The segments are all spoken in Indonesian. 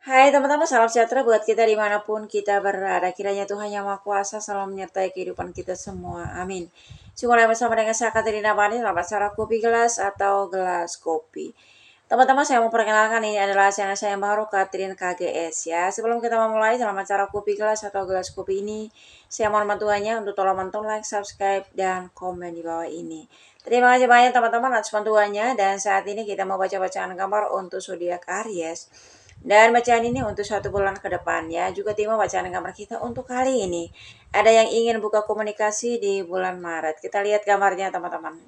Hai teman-teman, salam sejahtera buat kita dimanapun kita berada. Kiranya Tuhan Yang Maha Kuasa selalu menyertai kehidupan kita semua. Amin. Syukurlah bersama dengan saya Katerina Bani dalam acara Kopi Gelas atau Gelas Kopi. Teman-teman, saya mau perkenalkan ini adalah channel saya yang baru, Katrin KGS ya. Sebelum kita memulai dalam acara Kopi Gelas atau Gelas Kopi ini, saya mohon bantuannya untuk tolong bantu like, subscribe, dan komen di bawah ini. Terima kasih banyak teman-teman atas bantuannya. Dan saat ini kita mau baca bacaan gambar untuk zodiak Aries. Dan bacaan ini untuk 1 bulan ke depan ya. Juga tim bacaan gambar kita untuk kali ini. Ada yang ingin buka komunikasi di bulan Maret. Kita lihat gambarnya teman-teman.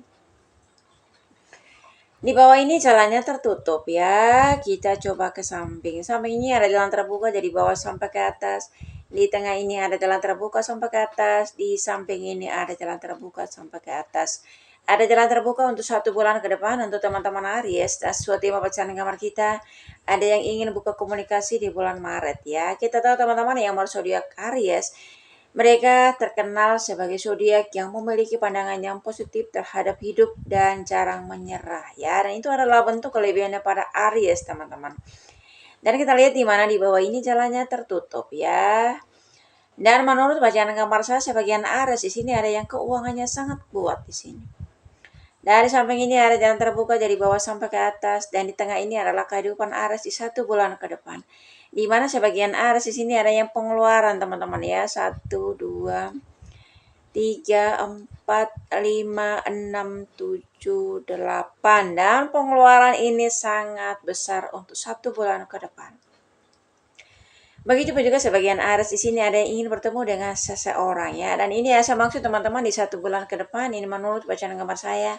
Di bawah ini jalannya tertutup ya. Kita coba ke samping. Samping ini ada jalan terbuka dari bawah sampai ke atas. Di tengah ini ada jalan terbuka sampai ke atas. Di samping ini ada jalan terbuka sampai ke atas. Ada jalan terbuka untuk 1 bulan ke depan untuk teman-teman Aries. Dan sesuai tema bacaan gambar kita, ada yang ingin buka komunikasi di bulan Maret ya. Kita tahu teman-teman yang berzodiak Aries, mereka terkenal sebagai zodiak yang memiliki pandangan yang positif terhadap hidup dan jarang menyerah ya. Dan itu adalah bentuk kelebihannya pada Aries teman-teman. Dan kita lihat di mana di bawah ini jalannya tertutup ya. Dan menurut bacaan gambar saya sebagian Aries di sini ada yang keuangannya sangat kuat di sini. Dari samping ini ada jalan terbuka dari bawah sampai ke atas, dan di tengah ini adalah kehidupan Aries di 1 bulan ke depan. Di mana sebagian Aries di sini ada yang pengeluaran teman-teman ya, 1, 2, 3, 4, 5, 6, 7, 8, dan pengeluaran ini sangat besar untuk 1 bulan ke depan. Begitu juga sebagian Aries di sini ada yang ingin bertemu dengan seseorang ya, dan ini saya maksud teman-teman di 1 bulan ke depan ini menurut bacaan gambar saya.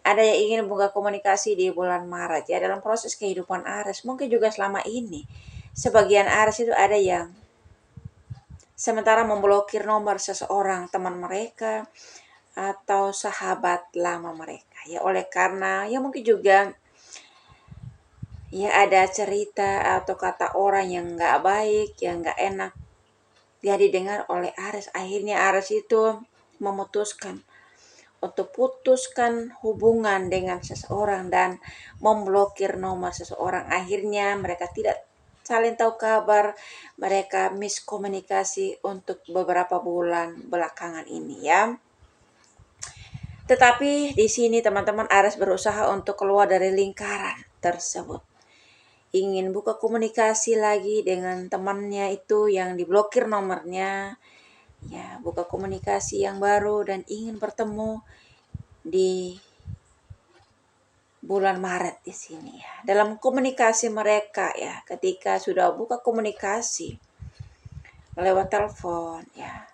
Ada yang ingin buka komunikasi di bulan Maret ya dalam proses kehidupan Aries. Mungkin juga selama ini sebagian Aries itu ada yang sementara memblokir nomor seseorang teman mereka atau sahabat lama mereka ya, oleh karena ya mungkin juga ya ada cerita atau kata orang yang nggak baik, yang nggak enak ya didengar oleh Aries. Akhirnya Aries itu memutuskan untuk putuskan hubungan dengan seseorang dan memblokir nomor seseorang. Akhirnya mereka tidak saling tahu kabar, mereka miskomunikasi untuk beberapa bulan belakangan ini ya. Tetapi di sini teman-teman Aries berusaha untuk keluar dari lingkaran tersebut. Ingin buka komunikasi lagi dengan temannya itu yang diblokir nomornya. Ya, buka komunikasi yang baru dan ingin bertemu di bulan Maret di sini ya. Dalam komunikasi mereka ya, ketika sudah buka komunikasi lewat telepon ya,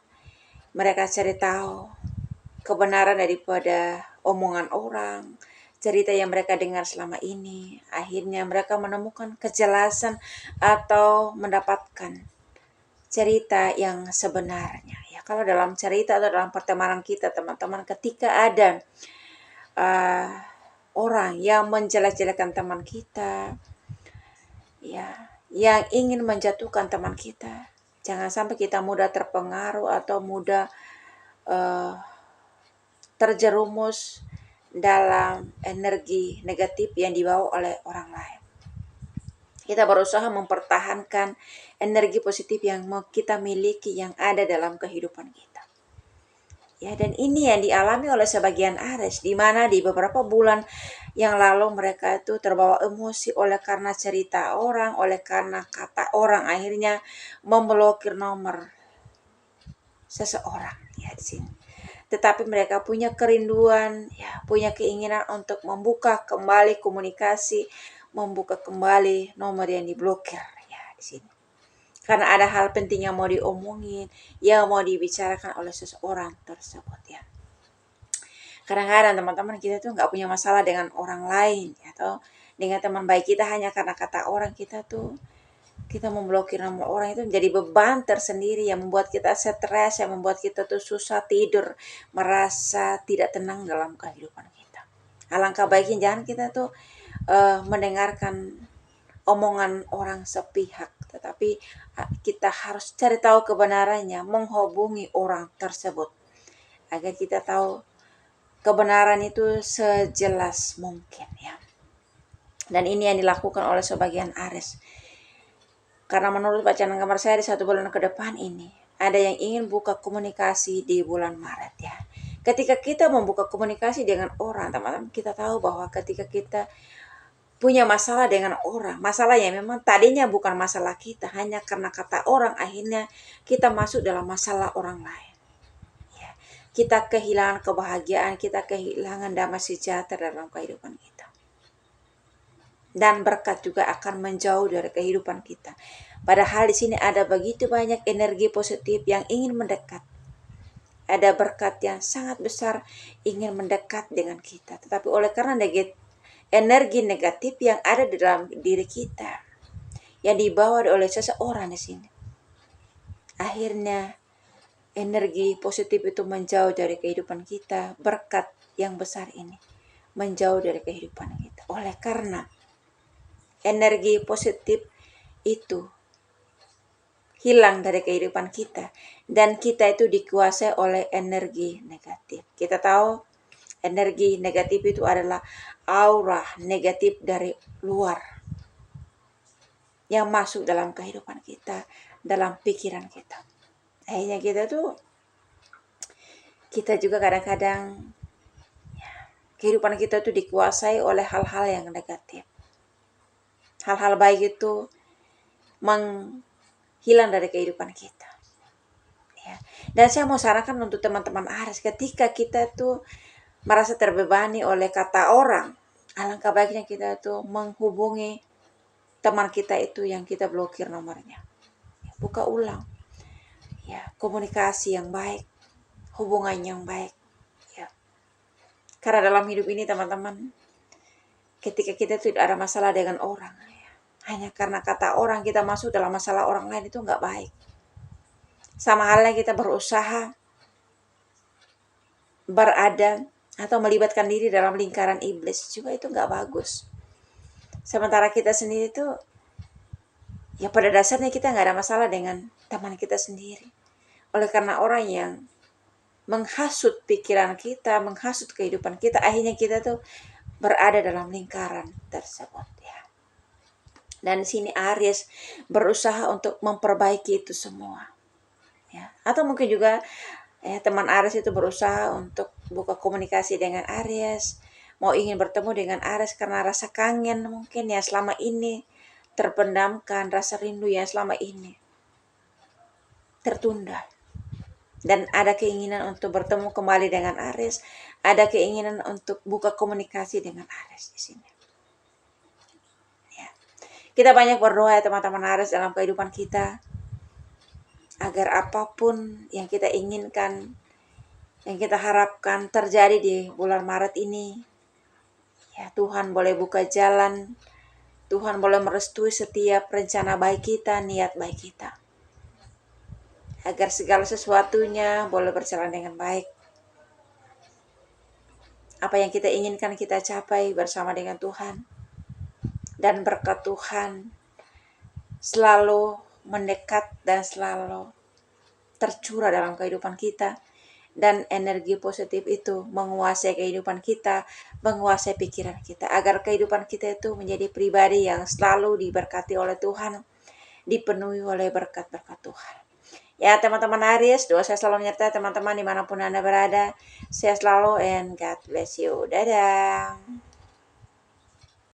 mereka cari tahu kebenaran daripada omongan orang, cerita yang mereka dengar selama ini. Akhirnya mereka menemukan kejelasan atau mendapatkan cerita yang sebenarnya ya. Kalau dalam cerita atau dalam pertemanan kita teman-teman, ketika ada orang yang menjelek-jelekan teman kita ya, yang ingin menjatuhkan teman kita, jangan sampai kita mudah terpengaruh atau mudah terjerumus dalam energi negatif yang dibawa oleh orang lain. Kita berusaha mempertahankan energi positif yang kita miliki yang ada dalam kehidupan kita. Ya, dan ini yang dialami oleh sebagian Aries, di mana di beberapa bulan yang lalu mereka itu terbawa emosi oleh karena cerita orang, oleh karena kata orang, akhirnya memblokir nomor seseorang ya di sini. Tetapi mereka punya kerinduan, ya, punya keinginan untuk membuka kembali komunikasi, membuka kembali nomor yang diblokir ya di sini. Karena ada hal penting yang mau diomongin, yang mau dibicarakan oleh seseorang tersebut ya. Kadang-kadang teman-teman kita tuh nggak punya masalah dengan orang lain atau dengan teman baik kita, hanya karena kata orang kita tuh kita memblokir nomor orang itu menjadi beban tersendiri yang membuat kita stres, yang membuat kita tuh susah tidur, merasa tidak tenang dalam kehidupan kita. Alangkah baiknya jangan kita tuh mendengarkan omongan orang sepihak, tetapi kita harus cari tahu kebenarannya, menghubungi orang tersebut agar kita tahu kebenaran itu sejelas mungkin ya. Dan ini yang dilakukan oleh sebagian Aries. Karena menurut bacaan kamar saya di 1 bulan ke depan ini, ada yang ingin buka komunikasi di bulan Maret ya. Ketika kita membuka komunikasi dengan orang, teman-teman, kita tahu bahwa ketika kita punya masalah dengan orang, masalah yang memang tadinya bukan masalah kita, hanya karena kata orang, akhirnya kita masuk dalam masalah orang lain. Ya. Kita kehilangan kebahagiaan, kita kehilangan damai sejahtera dalam kehidupan kita. Dan berkat juga akan menjauh dari kehidupan kita. Padahal di sini ada begitu banyak energi positif yang ingin mendekat. Ada berkat yang sangat besar ingin mendekat dengan kita. Tetapi oleh karena energi negatif yang ada di dalam diri kita, yang dibawa oleh seseorang di sini, akhirnya energi positif itu menjauh dari kehidupan kita. Berkat yang besar ini menjauh dari kehidupan kita. Oleh karena energi positif itu hilang dari kehidupan kita, dan kita itu dikuasai oleh energi negatif. Kita tahu energi negatif itu adalah aura negatif dari luar yang masuk dalam kehidupan kita, dalam pikiran kita. Akhirnya kita juga kadang-kadang kehidupan kita itu dikuasai oleh hal-hal yang negatif. Hal-hal baik itu menghilang dari kehidupan kita. Ya. Dan saya mau sarankan untuk teman-teman Aries, ketika kita tuh merasa terbebani oleh kata orang, alangkah baiknya kita tuh menghubungi teman kita itu yang kita blokir nomornya. Buka ulang. Ya, komunikasi yang baik, hubungan yang baik. Ya. Karena dalam hidup ini teman-teman, ketika kita tidak ada masalah dengan orang, hanya karena kata orang kita masuk dalam masalah orang lain, itu nggak baik. Sama halnya kita berusaha berada atau melibatkan diri dalam lingkaran iblis, juga itu nggak bagus. Sementara kita sendiri itu, ya pada dasarnya kita nggak ada masalah dengan teman kita sendiri. Oleh karena orang yang menghasut pikiran kita, menghasut kehidupan kita, akhirnya kita tuh berada dalam lingkaran tersebut ya. Dan di sini Aries berusaha untuk memperbaiki itu semua. Ya. Atau mungkin juga teman Aries itu berusaha untuk buka komunikasi dengan Aries, mau ingin bertemu dengan Aries karena rasa kangen mungkin ya selama ini terpendamkan, rasa rindu yang selama ini tertunda. Dan ada keinginan untuk bertemu kembali dengan Aries, ada keinginan untuk buka komunikasi dengan Aries di sini. Ya. Kita banyak berdoa ya teman-teman Aries dalam kehidupan kita, agar apapun yang kita inginkan, yang kita harapkan terjadi di bulan Maret ini, ya Tuhan boleh buka jalan, Tuhan boleh merestui setiap rencana baik kita, niat baik kita, agar segala sesuatunya boleh berjalan dengan baik. Apa yang kita inginkan kita capai bersama dengan Tuhan, dan berkat Tuhan selalu mendekat dan selalu tercurah dalam kehidupan kita, dan energi positif itu menguasai kehidupan kita, menguasai pikiran kita, agar kehidupan kita itu menjadi pribadi yang selalu diberkati oleh Tuhan, dipenuhi oleh berkat-berkat Tuhan. Ya teman-teman Aries, doa saya selalu menyertai teman-teman dimanapun Anda berada. Sehat selalu and God bless you. Dadah.